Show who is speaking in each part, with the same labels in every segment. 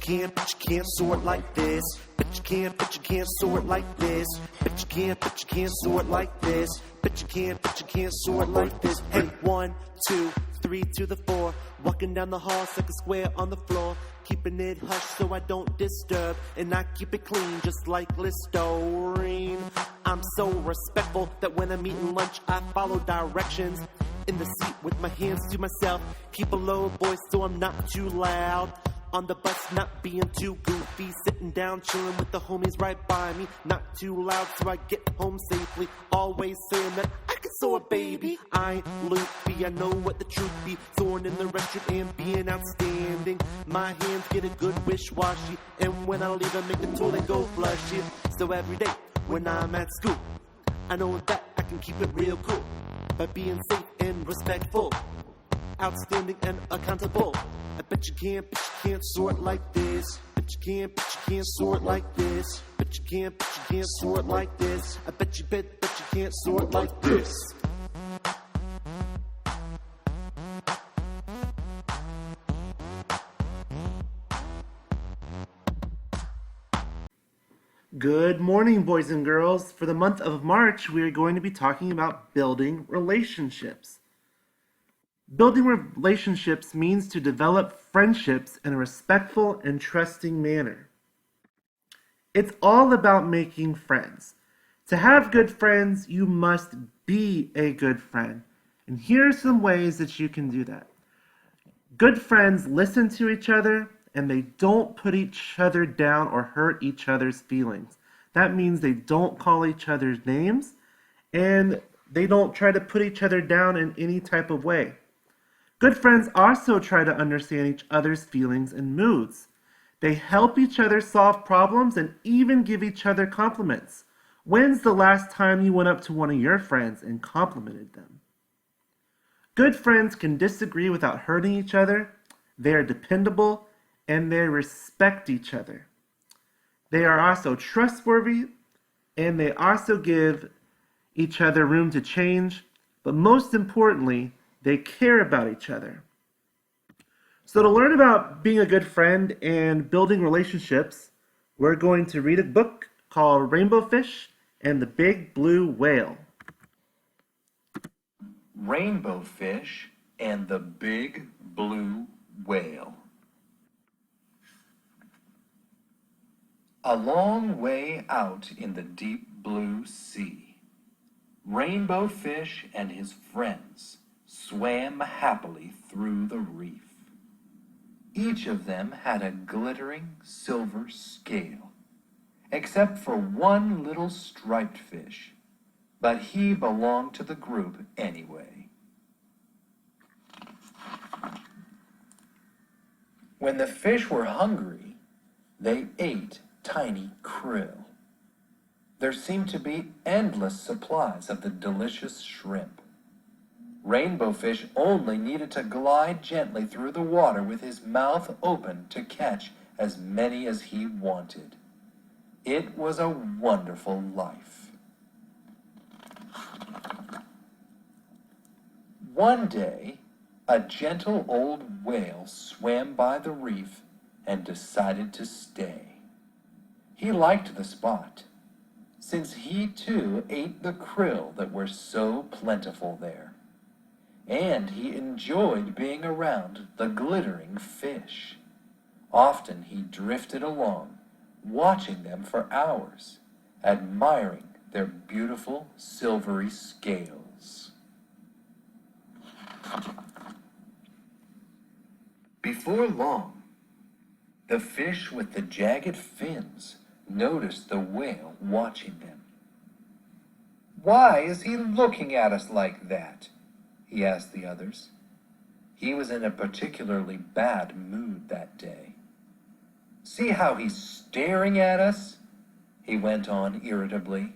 Speaker 1: but you can't sort like this. But you can't sort like this. But you can't sort like this. But you can't sort like this. Hey, 1, 2, 3 to the 4. Walking down the hall, second square on the floor. Keeping it hushed so I don't disturb. And I keep it clean just like Listerine. I'm so respectful that when I'm eating lunch, I follow directions. In the seat with my hands to myself. Keep a low voice so I'm not too loud. On the bus, not being too goofy. Sitting down, chilling with the homies right by me. Not too loud so I get home safely. Always saying that I can soar, baby. I ain't loopy, I know what the truth be. Soaring in the restroom and being outstanding. My hands get a good wish-washy. And when I leave, I make the toilet go flushy. So every day when I'm at school, I know that I can keep it real cool. By being safe and respectful. Outstanding and accountable. I bet you can't sort like this. But you can't sort like this. But you can't sort like this. I bet you can't sort like this.
Speaker 2: Good morning, boys and girls. For the month of March, we are going to be talking about building relationships. Building relationships means to develop friendships in a respectful and trusting manner. It's all about making friends. To have good friends, you must be a good friend. And here are some ways that you can do that. Good friends listen to each other, and they don't put each other down or hurt each other's feelings. That means they don't call each other's names, and they don't try to put each other down in any type of way. Good friends also try to understand each other's feelings and moods. They help each other solve problems and even give each other compliments. When's the last time you went up to one of your friends and complimented them? Good friends can disagree without hurting each other. They are dependable and they respect each other. They are also trustworthy and they also give each other room to change, but most importantly, they care about each other. So to learn about being a good friend and building relationships, we're going to read a book called Rainbow Fish and the Big Blue Whale.
Speaker 3: Rainbow Fish and the Big Blue Whale. A long way out in the deep blue sea, Rainbow Fish and his friends swam happily through the reef. Each of them had a glittering silver scale, except for one little striped fish, but he belonged to the group anyway. When the fish were hungry, they ate tiny krill. There seemed to be endless supplies of the delicious shrimp. Rainbow Fish only needed to glide gently through the water with his mouth open to catch as many as he wanted. It was a wonderful life. One day, a gentle old whale swam by the reef and decided to stay. He liked the spot, since he too ate the krill that were so plentiful there. And he enjoyed being around the glittering fish. Often he drifted along, watching them for hours, admiring their beautiful silvery scales. Before long, the fish with the jagged fins noticed the whale watching them. "Why is he looking at us like that?" he asked the others. He was in a particularly bad mood that day. "See how he's staring at us?" he went on irritably.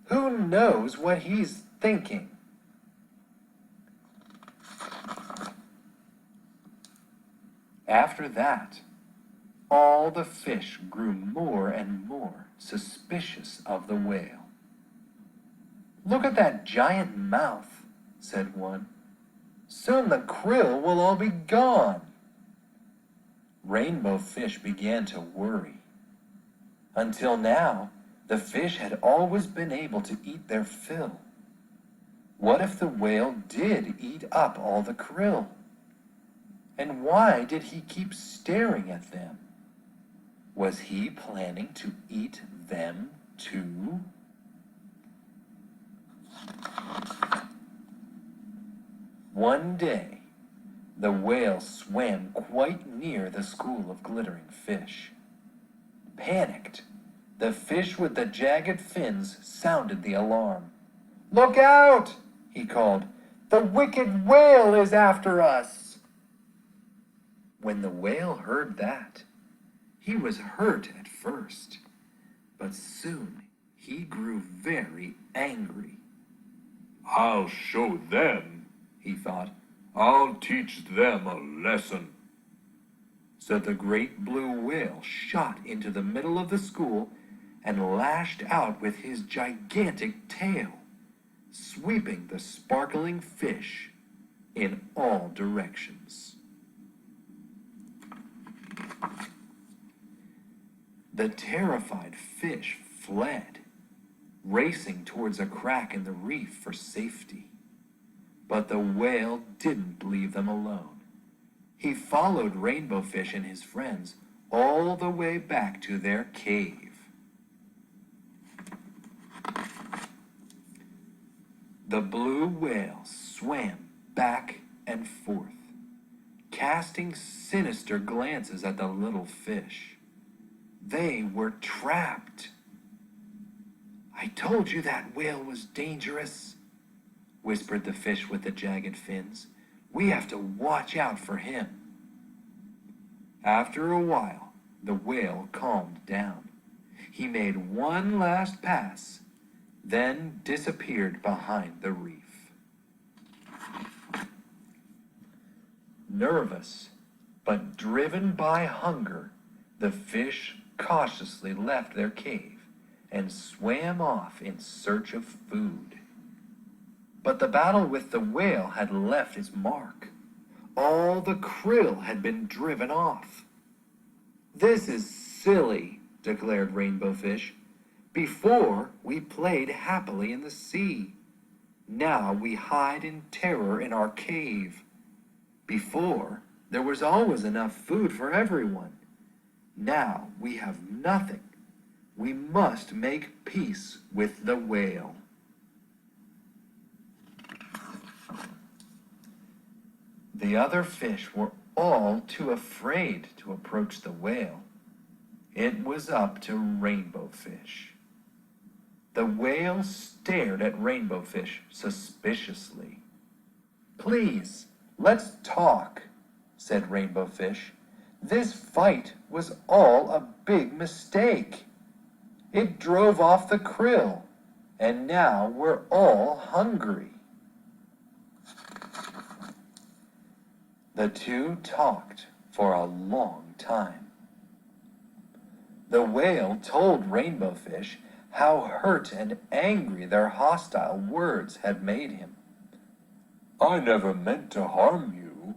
Speaker 3: "Who knows what he's thinking?" After that, all the fish grew more and more suspicious of the whale. "Look at that giant mouth," said one. "Soon the krill will all be gone." Rainbow Fish began to worry. Until now, the fish had always been able to eat their fill. What if the whale did eat up all the krill? And why did he keep staring at them? Was he planning to eat them too? One day, the whale swam quite near the school of glittering fish. Panicked, the fish with the jagged fins sounded the alarm. "Look out!" he called. "The wicked whale is after us!" When the whale heard that, he was hurt at first, but soon he grew very angry.
Speaker 4: "I'll show them," he thought. "I'll teach them a lesson."
Speaker 3: So the great blue whale shot into the middle of the school and lashed out with his gigantic tail, sweeping the sparkling fish in all directions. The terrified fish fled, racing towards a crack in the reef for safety. But the whale didn't leave them alone. He followed Rainbow Fish and his friends all the way back to their cave. The blue whale swam back and forth, casting sinister glances at the little fish. They were trapped. "I told you that whale was dangerous," whispered the fish with the jagged fins. "We have to watch out for him." After a while, the whale calmed down. He made one last pass, then disappeared behind the reef. Nervous, but driven by hunger, the fish cautiously left their cave and swam off in search of food. But the battle with the whale had left its mark. All the krill had been driven off. "This is silly," declared Rainbow Fish. "Before, we played happily in the sea. Now we hide in terror in our cave. Before, there was always enough food for everyone. Now we have nothing. We must make peace with the whale." The other fish were all too afraid to approach the whale. It was up to Rainbow Fish. The whale stared at Rainbow Fish suspiciously. "Please, let's talk," said Rainbow Fish. "This fight was all a big mistake. It drove off the krill, and now we're all hungry." The two talked for a long time. The whale told Rainbow Fish how hurt and angry their hostile words had made him.
Speaker 4: "I never meant to harm you,"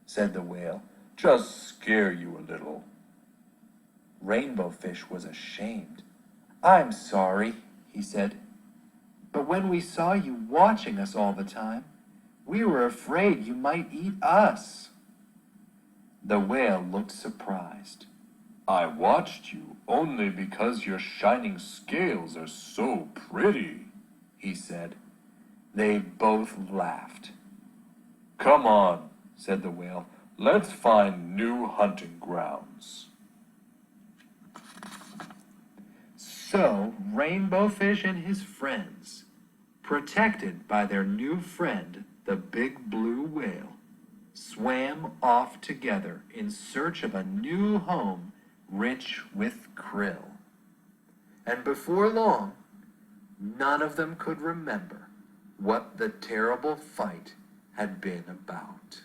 Speaker 4: said the whale. "Just scare you a little."
Speaker 3: Rainbow Fish was ashamed. "I'm sorry," he said. "But when we saw you watching us all the time, we were afraid you might eat us." The whale looked surprised.
Speaker 4: "I watched you only because your shining scales are so pretty," he said.
Speaker 3: They both laughed.
Speaker 4: "Come on," said the whale. "Let's find new hunting grounds."
Speaker 3: So Rainbow Fish and his friends, protected by their new friend, the big blue whale, swam off together in search of a new home rich with krill. And before long, none of them could remember what the terrible fight had been about.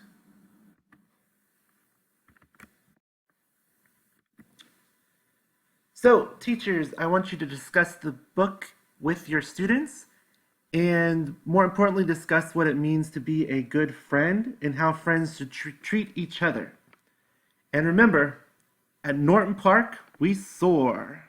Speaker 2: So, teachers, I want you to discuss the book with your students and, more importantly, discuss what it means to be a good friend and how friends should treat each other. And remember, At Norton Park, we soar.